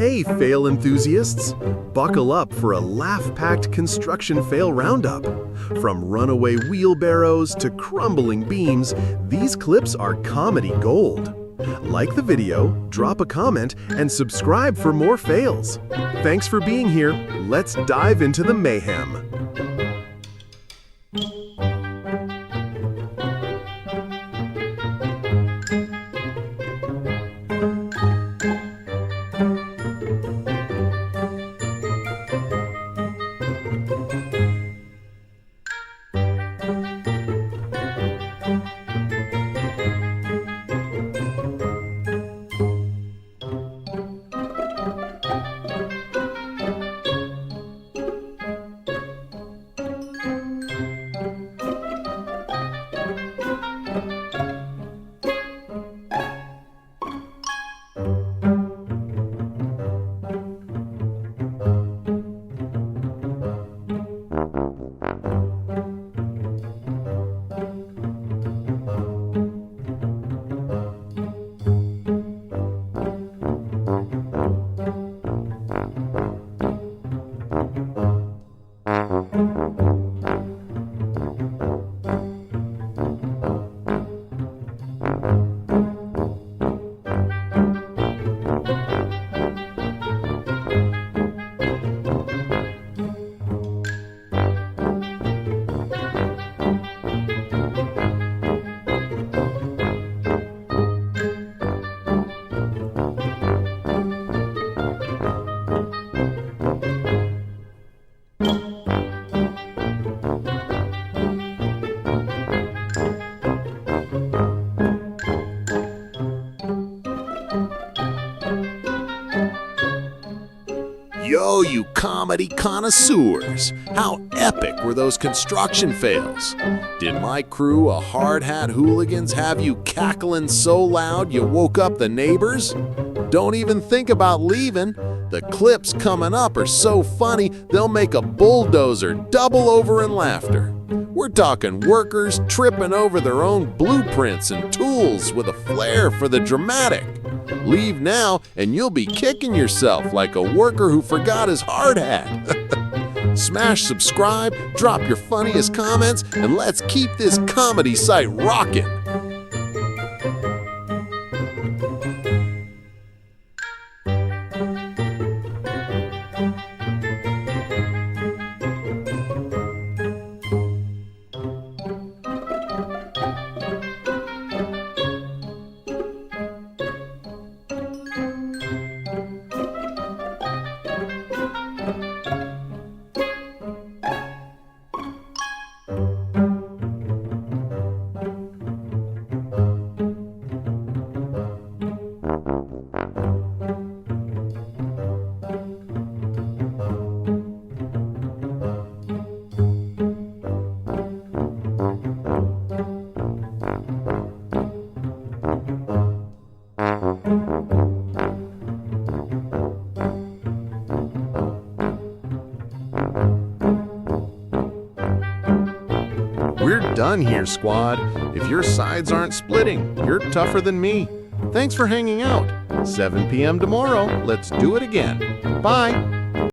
Hey, fail enthusiasts! Buckle up for a laugh-packed construction fail roundup. From runaway wheelbarrows to crumbling beams, these clips are comedy gold. Like the video, drop a comment, and subscribe for more fails. Thanks for being here. Let's dive into the mayhem. Yo, you comedy connoisseurs! How epic were those construction fails? Did my crew of hard-hat hooligans have you cackling so loud you woke up the neighbors? Don't even think about leaving. The clips coming up are so funny they'll make a bulldozer double over in laughter. We're talking workers tripping over their own blueprints and tools with a flair for the dramatic. Leave now and you'll be kicking yourself like a worker who forgot his hard hat. Smash subscribe, drop your funniest comments, and let's keep this comedy site rocking. We're done here, squad. If your sides aren't splitting, you're tougher than me. Thanks for hanging out. 7 p.m. tomorrow. Let's do it again. Bye.